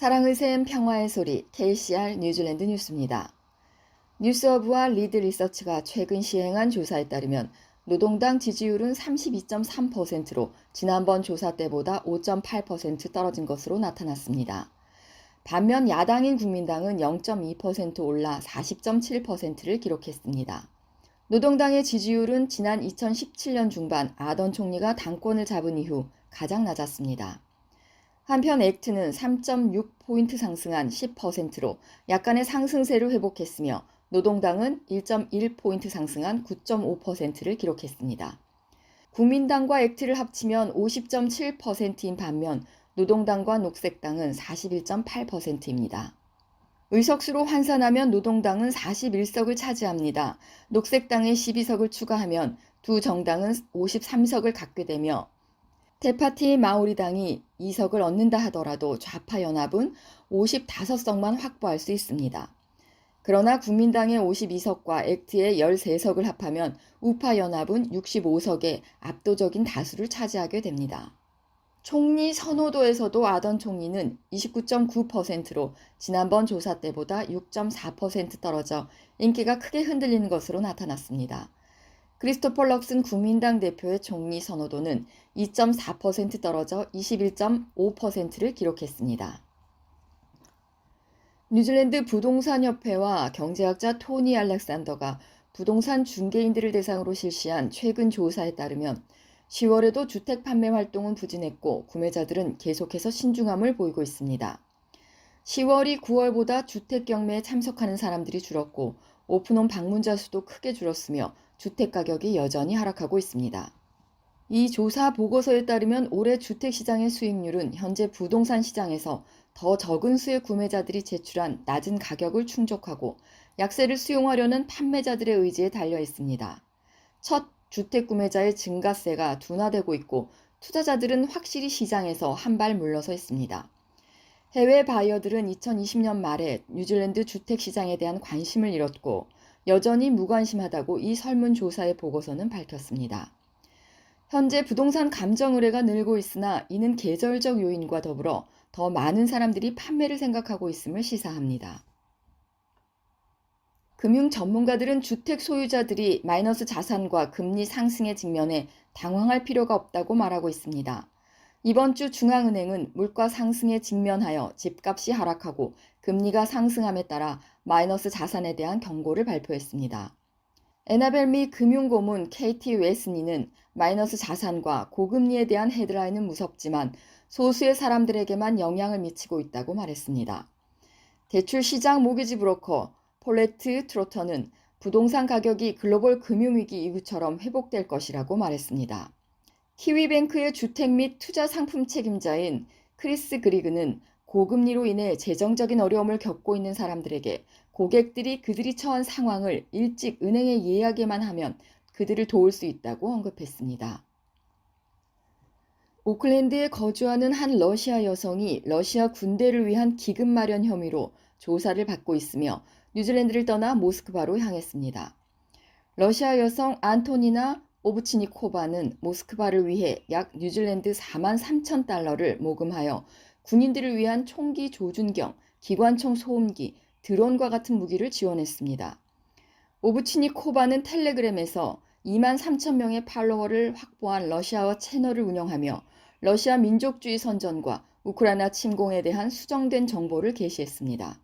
사랑의 샘 평화의 소리 KCR 뉴질랜드 뉴스입니다. 뉴스허브와 리드 리서치가 최근 시행한 조사에 따르면 노동당 지지율은 32.3%로 지난번 조사 때보다 5.8% 떨어진 것으로 나타났습니다. 반면 야당인 국민당은 0.2% 올라 40.7%를 기록했습니다. 노동당의 지지율은 지난 2017년 중반 아던 총리가 당권을 잡은 이후 가장 낮았습니다. 한편 액트는 3.6포인트 상승한 10%로 약간의 상승세를 회복했으며 노동당은 1.1포인트 상승한 9.5%를 기록했습니다. 국민당과 액트를 합치면 50.7%인 반면 노동당과 녹색당은 41.8%입니다. 의석수로 환산하면 노동당은 41석을 차지합니다. 녹색당에 12석을 추가하면 두 정당은 53석을 갖게 되며 대파티 마오리당이 2석을 얻는다 하더라도 좌파 연합은 55석만 확보할 수 있습니다. 그러나 국민당의 52석과 액트의 13석을 합하면 우파 연합은 65석의 압도적인 다수를 차지하게 됩니다. 총리 선호도에서도 아던 총리는 29.9%로 지난번 조사 때보다 6.4% 떨어져 인기가 크게 흔들리는 것으로 나타났습니다. 크리스토퍼 럭슨 국민당 대표의 총리 선호도는 2.4% 떨어져 21.5%를 기록했습니다. 뉴질랜드 부동산협회와 경제학자 토니 알렉산더가 부동산 중개인들을 대상으로 실시한 최근 조사에 따르면 10월에도 주택 판매 활동은 부진했고 구매자들은 계속해서 신중함을 보이고 있습니다. 10월이 9월보다 주택 경매에 참석하는 사람들이 줄었고 오픈홈 방문자 수도 크게 줄었으며 주택 가격이 여전히 하락하고 있습니다. 이 조사 보고서에 따르면 올해 주택시장의 수익률은 현재 부동산 시장에서 더 적은 수의 구매자들이 제출한 낮은 가격을 충족하고 약세를 수용하려는 판매자들의 의지에 달려 있습니다. 첫 주택 구매자의 증가세가 둔화되고 있고 투자자들은 확실히 시장에서 한 발 물러서 있습니다. 해외 바이어들은 2020년 말에 뉴질랜드 주택시장에 대한 관심을 잃었고 여전히 무관심하다고 이 설문조사의 보고서는 밝혔습니다. 현재 부동산 감정 의뢰가 늘고 있으나 이는 계절적 요인과 더불어 더 많은 사람들이 판매를 생각하고 있음을 시사합니다. 금융 전문가들은 주택 소유자들이 마이너스 자산과 금리 상승에 직면해 당황할 필요가 없다고 말하고 있습니다. 이번 주 중앙은행은 물가 상승에 직면하여 집값이 하락하고 금리가 상승함에 따라 마이너스 자산에 대한 경고를 발표했습니다. 에나벨 미 금융고문 KT 웨스니는 마이너스 자산과 고금리에 대한 헤드라인은 무섭지만 소수의 사람들에게만 영향을 미치고 있다고 말했습니다. 대출 시장 모기지 브로커 폴레트 트로터는 부동산 가격이 글로벌 금융위기 이후처럼 회복될 것이라고 말했습니다. 키위뱅크의 주택 및 투자 상품 책임자인 크리스 그리그는 고금리로 인해 재정적인 어려움을 겪고 있는 사람들에게 고객들이 그들이 처한 상황을 일찍 은행에 이야기만 하면 그들을 도울 수 있다고 언급했습니다. 오클랜드에 거주하는 한 러시아 여성이 러시아 군대를 위한 기금 마련 혐의로 조사를 받고 있으며 뉴질랜드를 떠나 모스크바로 향했습니다. 러시아 여성 안토니나 오브치니코바는 모스크바를 위해 약 뉴질랜드 4만 3천 달러를 모금하여 군인들을 위한 총기 조준경, 기관총 소음기, 드론과 같은 무기를 지원했습니다. 오브치니코바는 텔레그램에서 2만 3천 명의 팔로워를 확보한 러시아어 채널을 운영하며 러시아 민족주의 선전과 우크라이나 침공에 대한 수정된 정보를 게시했습니다.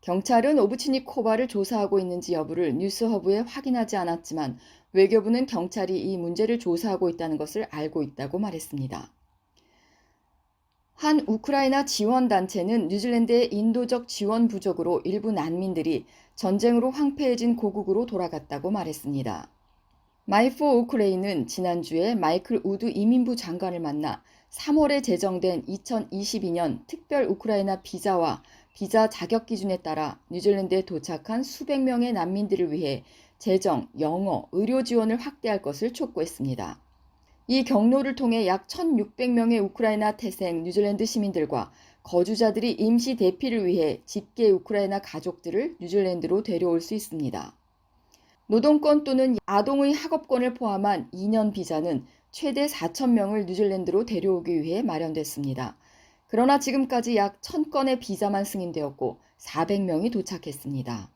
경찰은 오브치니코바를 조사하고 있는지 여부를 뉴스허브에 확인하지 않았지만 외교부는 경찰이 이 문제를 조사하고 있다는 것을 알고 있다고 말했습니다. 한 우크라이나 지원단체는 뉴질랜드의 인도적 지원 부족으로 일부 난민들이 전쟁으로 황폐해진 고국으로 돌아갔다고 말했습니다. 마이포 우크레인은 지난주에 마이클 우드 이민부 장관을 만나 3월에 제정된 2022년 특별 우크라이나 비자와 비자 자격 기준에 따라 뉴질랜드에 도착한 수백 명의 난민들을 위해 재정, 영어, 의료 지원을 확대할 것을 촉구했습니다. 이 경로를 통해 약 1,600명의 우크라이나 태생 뉴질랜드 시민들과 거주자들이 임시 대피를 위해 집계 우크라이나 가족들을 뉴질랜드로 데려올 수 있습니다. 노동권 또는 아동의 학업권을 포함한 2년 비자는 최대 4,000명을 뉴질랜드로 데려오기 위해 마련됐습니다. 그러나 지금까지 약 1000건의 비자만 승인되었고 400명이 도착했습니다.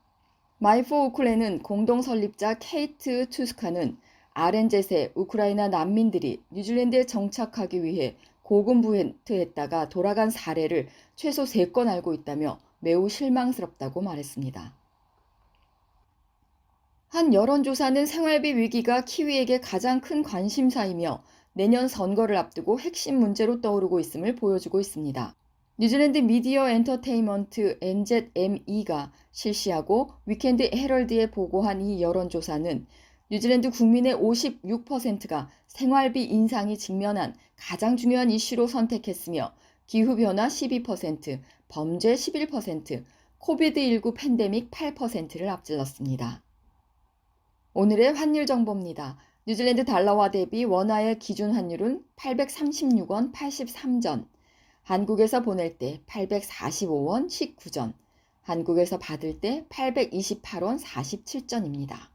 마이포 우쿨레는 공동 설립자 케이트 투스카는 RNZ의 우크라이나 난민들이 뉴질랜드에 정착하기 위해 고군분투했다가 돌아간 사례를 최소 3건 알고 있다며 매우 실망스럽다고 말했습니다. 한 여론조사는 생활비 위기가 키위에게 가장 큰 관심사이며 내년 선거를 앞두고 핵심 문제로 떠오르고 있음을 보여주고 있습니다. 뉴질랜드 미디어 엔터테인먼트 NZME가 실시하고 위켄드 헤럴드에 보고한 이 여론조사는 뉴질랜드 국민의 56%가 생활비 인상이 직면한 가장 중요한 이슈로 선택했으며 기후변화 12%, 범죄 11%, 코비드19 팬데믹 8%를 앞질렀습니다. 오늘의 환율 정보입니다. 뉴질랜드 달러화 대비 원화의 기준 환율은 836원 83전, 한국에서 보낼 때 845원 19전, 한국에서 받을 때 828원 47전입니다.